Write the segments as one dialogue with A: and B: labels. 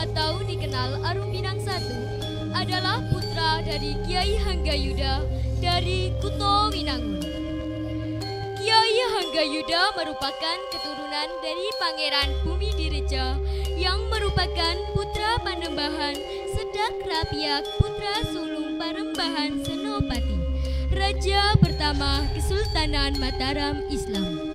A: atau dikenal Arum Pinang I adalah putra dari Kiai Hanggayuda dari Kuto Winangun. Kiai Hanggayuda merupakan keturunan dari Pangeran Bumi Direja yang merupakan putra Panembahan Sedak Rapiak putra sulung Parembahan Senopati, Raja pertama Kesultanan Mataram Islam.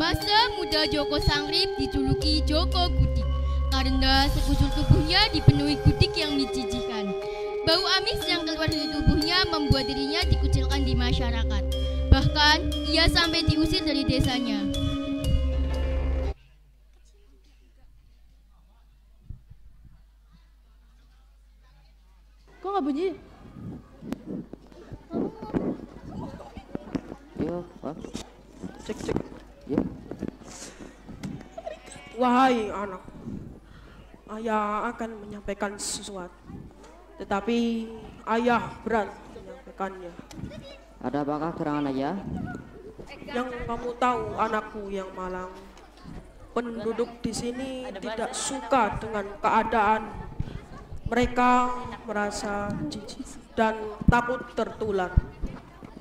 A: Masa muda Joko Sangrip dijuluki Joko Gudik karena sekujur tubuhnya dipenuhi gudik yang menjijikkan. Bau amis yang keluar dari tubuhnya membuat dirinya dikucilkan di masyarakat. Bahkan ia sampai diusir dari desanya.
B: Kok nggak bunyi?
C: Yo, Pak.
D: Cek cek.
C: Yo.
D: Wahai anak, ayah akan menyampaikan sesuatu, tetapi ayah berat menyampaikannya.
C: Ada apakah gerangan ayah?
D: Yang kamu tahu, anakku yang malang, penduduk di sini tidak suka dengan keadaan. Mereka merasa jijik dan takut tertular.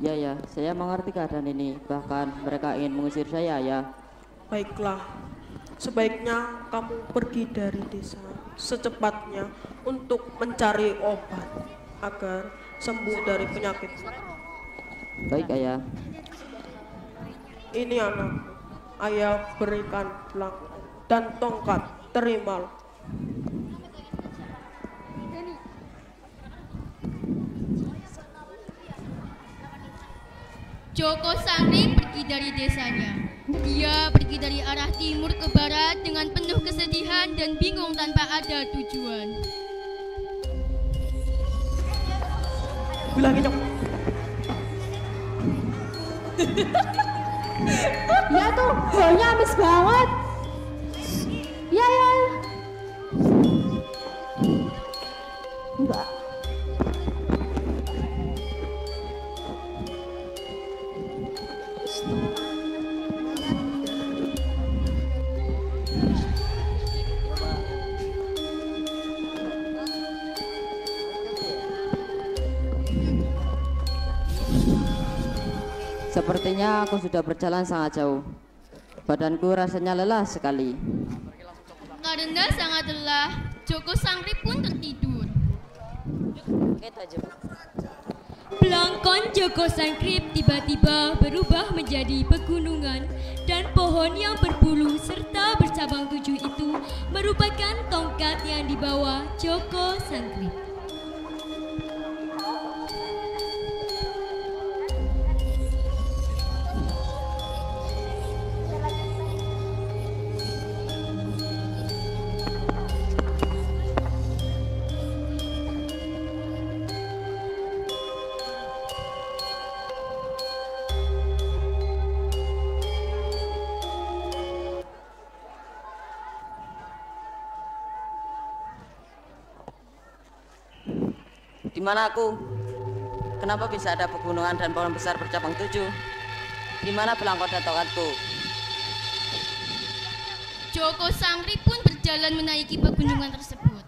C: Ya ya, saya mengerti keadaan ini. Bahkan mereka ingin mengusir saya ya.
D: Baiklah, sebaiknya kamu pergi dari desa secepatnya untuk mencari obat agar sembuh dari penyakit.
C: Baik ayah.
D: Ini anak, ayah berikan pelang dan tongkat, terimalah.
A: Joko Sangrip pergi dari desanya. Dia pergi dari arah timur ke barat dengan penuh kesedihan dan bingung tanpa ada tujuan.
D: Bilangin dong.
B: Ya tuh, baunya amis banget. Ya ya. Enggak.
C: Sepertinya aku sudah berjalan sangat jauh. Badanku rasanya lelah sekali.
A: Karena sangat lelah, Joko Sangrip pun tertidur. Pelangkon Joko Sangrip tiba-tiba berubah menjadi pegunungan dan pohon yang berbulu serta bercabang 7 itu merupakan tongkat yang dibawa Joko Sangrip.
C: Di mana aku? Kenapa bisa ada pegunungan dan pohon besar bercabang 7? Di mana belangkon dan tongkatku?
A: Joko Sangrip pun berjalan menaiki pegunungan tersebut.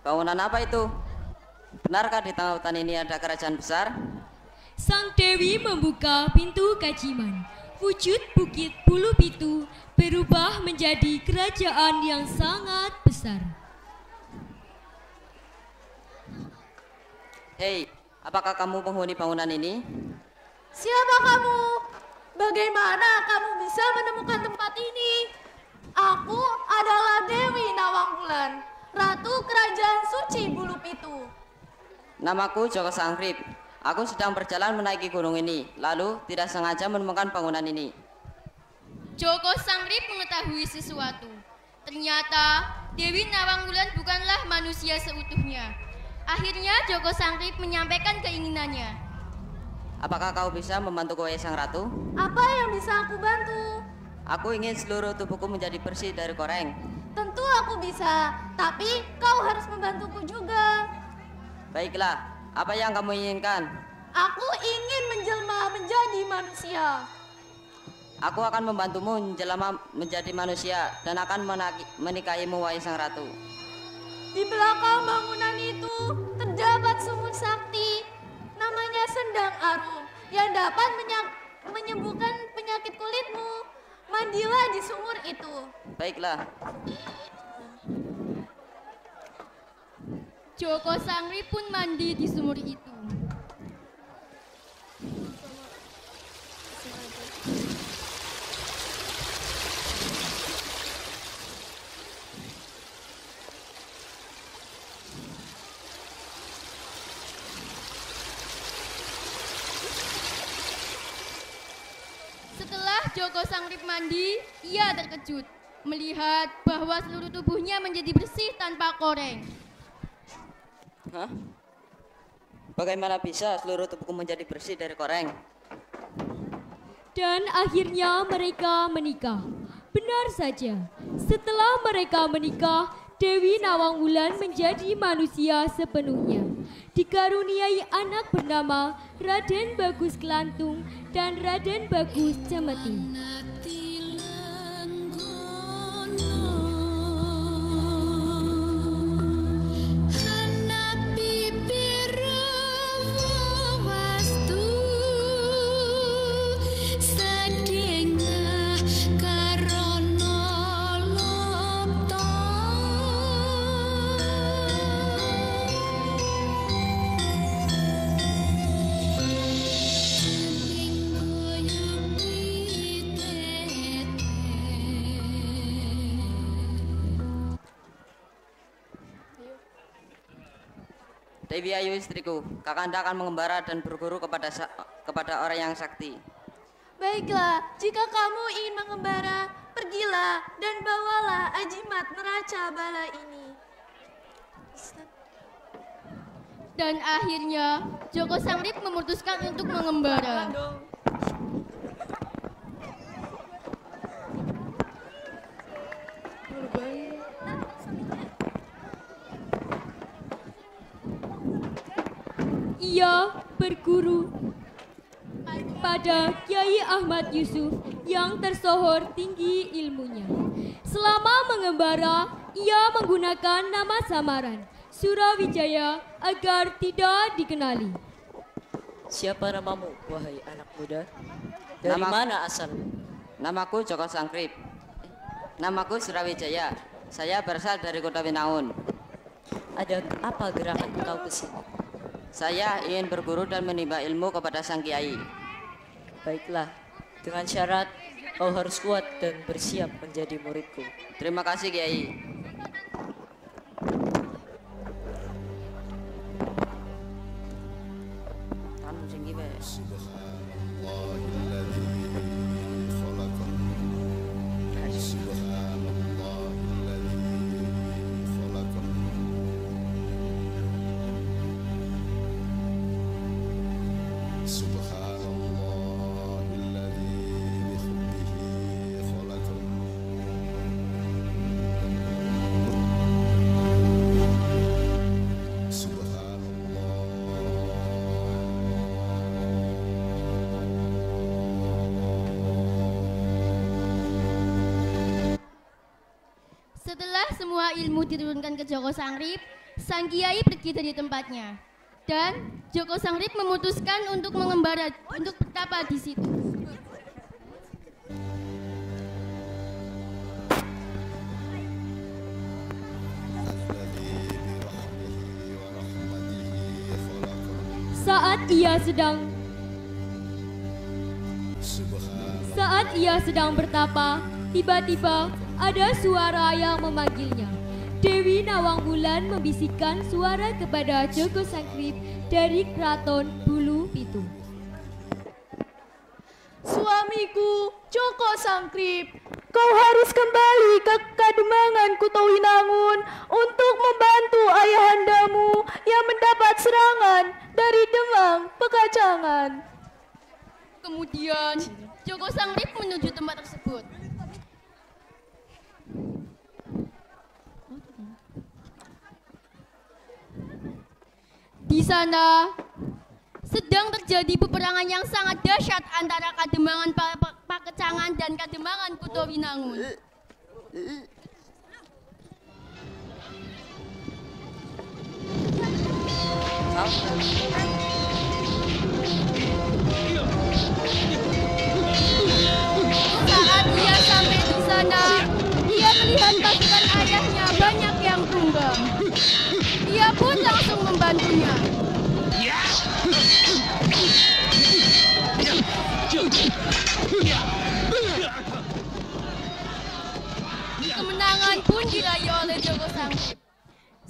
C: Bangunan apa itu? Benarkah di tengah hutan ini ada kerajaan besar?
A: Sang Dewi membuka pintu kajiman. Wujud Bukit Bulu Pitu berubah menjadi kerajaan yang sangat besar.
C: Hei, apakah kamu penghuni bangunan ini?
B: Siapa kamu? Bagaimana kamu bisa menemukan tempat ini? Aku adalah Dewi Nawangwulan, Ratu Kerajaan
E: kerajaan suci Bulu Pitu.
C: Namaku Joko Sangrip. Aku sedang berjalan menaiki gunung ini, lalu tidak sengaja menemukan bangunan ini.
A: Joko Sangrip mengetahui sesuatu. Ternyata Dewi Nawangwulan bukanlah manusia seutuhnya. Akhirnya Joko Sangrip menyampaikan keinginannya.
C: Apakah kau bisa membantuku, wahai sang ratu?
E: Apa yang bisa aku bantu?
C: Aku ingin seluruh tubuhku menjadi bersih dari koreng.
E: Tentu aku bisa, tapi kau harus membantuku juga.
C: Baiklah, apa yang kamu inginkan?
E: Aku ingin menjelma menjadi manusia.
C: Aku akan membantumu menjelma menjadi manusia dan akan menikahimu, wahai sang ratu.
E: Di belakang bangunan itu terdapat sumur sakti, namanya Sendang Arum, yang dapat menyembuhkan penyakit kulitmu. Mandilah di sumur itu.
C: Baiklah.
A: Joko Sangrip pun mandi di sumur itu. Setelah Joko Sangrip mandi, ia terkejut melihat bahwa seluruh tubuhnya menjadi bersih tanpa koreng.
C: Hah? Bagaimana bisa seluruh tubuhku menjadi bersih dari koreng?
B: Dan akhirnya mereka menikah. Benar saja, setelah mereka menikah, Dewi Nawangwulan menjadi manusia sepenuhnya. Dikaruniai anak bernama Raden Bagus Kelantung dan Raden Bagus Cemeti.
C: Dewi Ayu istriku, Kakanda akan mengembara dan berguru kepada orang yang sakti.
E: Baiklah, jika kamu ingin mengembara, pergilah dan bawalah Ajimat neraca bala ini.
A: Dan akhirnya Joko Sangrip memutuskan untuk mengembara.
B: Ia berguru pada Kiai Ahmad Yusuf yang tersohor tinggi ilmunya. Selama mengembara, ia menggunakan nama samaran Surawijaya agar tidak dikenali.
F: Siapa namamu, wahai anak muda? Dari mana asalmu?
C: Namaku Joko Sangrip. Namaku Surawijaya. Saya berasal dari kota Winaun.
F: Ada apa gerakan kau ke sini?
C: Saya ingin berguru dan menimba ilmu kepada sang kiai.
F: Baiklah, dengan syarat kau harus kuat dan bersiap menjadi muridku.
C: Terima kasih, Kiai.
A: Setelah semua ilmu diturunkan ke Joko Sangrip, sang kiai pergi dari tempatnya. Dan Joko Sangrip memutuskan untuk mengembara, untuk bertapa di situ.
B: Saat ia sedang bertapa, tiba-tiba ada suara yang memanggilnya. Dewi Nawang Wulan membisikkan suara kepada Joko Sangkrip dari Keraton Bulu Pitu.
E: Suamiku, Joko Sangkrip, kau harus kembali ke Kademangan Kutowinangun untuk membantu ayahandamu yang mendapat serangan dari Demang Pekacangan.
A: Kemudian Joko Sangkrip menuju tempat tersebut. Di sana sedang terjadi peperangan yang sangat dahsyat antara Kademangan Pakecangan dan Kademangan Kutowinangun. Saat ia sampai di sana, ia melihat pasukan ayahnya banyak yang tumbang. Ia pun langsung membantunya. Kemenangan pun diraih oleh Joko Sangkrip.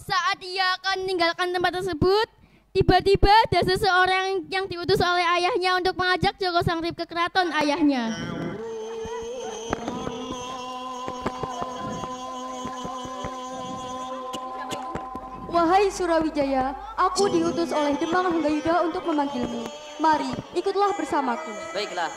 A: Saat ia akan meninggalkan tempat tersebut, tiba-tiba ada seseorang yang diutus oleh ayahnya untuk mengajak Joko Sangkrip ke keraton ayahnya.
G: Wahai Surawijaya, aku diutus oleh Demang Hanggayuda untuk memanggilmu. Mari, ikutlah bersamaku.
C: Baiklah.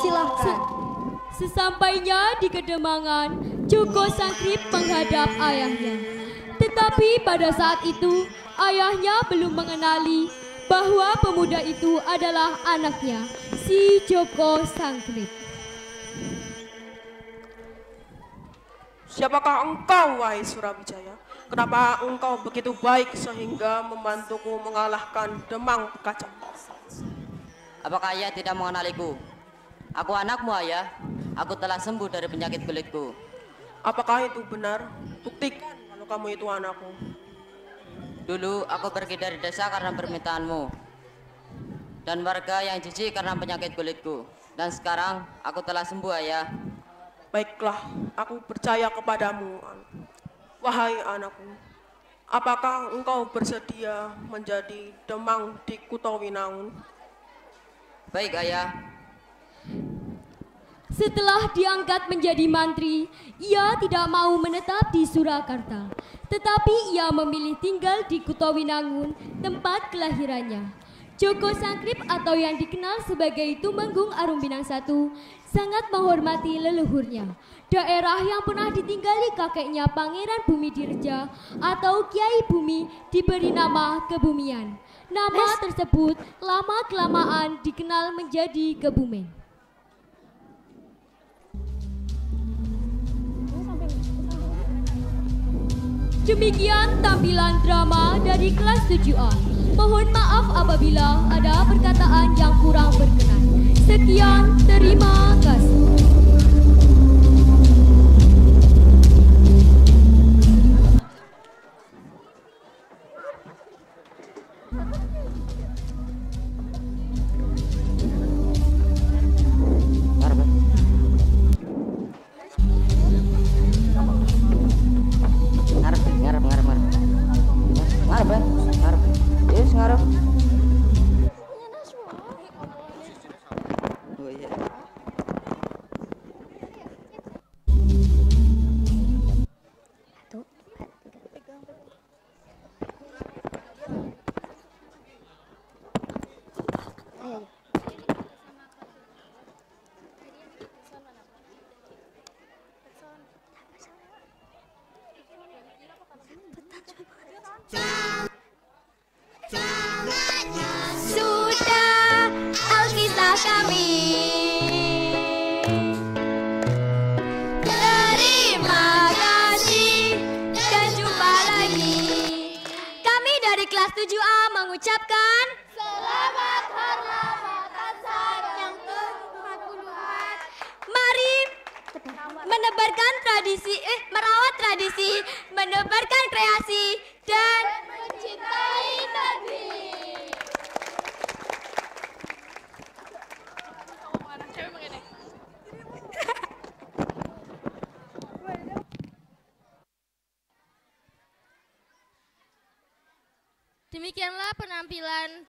G: Silahkan.
B: Sesampainya di Kademangan, Joko Sangkrip menghadap ayahnya. Tetapi pada saat itu, ayahnya belum mengenali bahwa pemuda itu adalah anaknya, si Joko Sangkrip.
D: Siapakah engkau, wahai Surawijaya? Kenapa engkau begitu baik sehingga membantuku mengalahkan Demang Pekacangan?
C: Apakah ayah tidak mengenaliku? Aku anakmu, ayah. Aku telah sembuh dari penyakit kulitku.
D: Apakah itu benar? Buktikan kalau kamu itu anakku.
C: Dulu aku pergi dari desa karena permintaanmu. Dan warga yang jijik karena penyakit kulitku. Dan sekarang aku telah sembuh, ayah.
D: Baiklah, aku percaya kepadamu. Wahai anakku, apakah engkau bersedia menjadi Demang di Kutowinangun?
C: Baik, ayah.
B: Setelah diangkat menjadi mantri, ia tidak mau menetap di Surakarta. Tetapi ia memilih tinggal di Kutowinangun, tempat kelahirannya. Joko Sangkrip atau yang dikenal sebagai Tumenggung Arumbinang I sangat menghormati leluhurnya. Daerah yang pernah ditinggali kakeknya Pangeran Bumi Dirja atau Kiai Bumi diberi nama Kebumian. Nama tersebut lama-kelamaan dikenal menjadi Kebumen. Demikian tampilan drama dari kelas 7A. Mohon maaf apabila ada perkataan yang kurang berkenan. Sekian, terima kasih.
E: Sudah Alkisah kami. Terima kasih dan jumpa lagi. Kami dari kelas 7A mengucapkan selamat hormatan sayang ke-44. Mari menebarkan tradisi, merawat tradisi, menebarkan kreasi
H: Demikianlah penampilan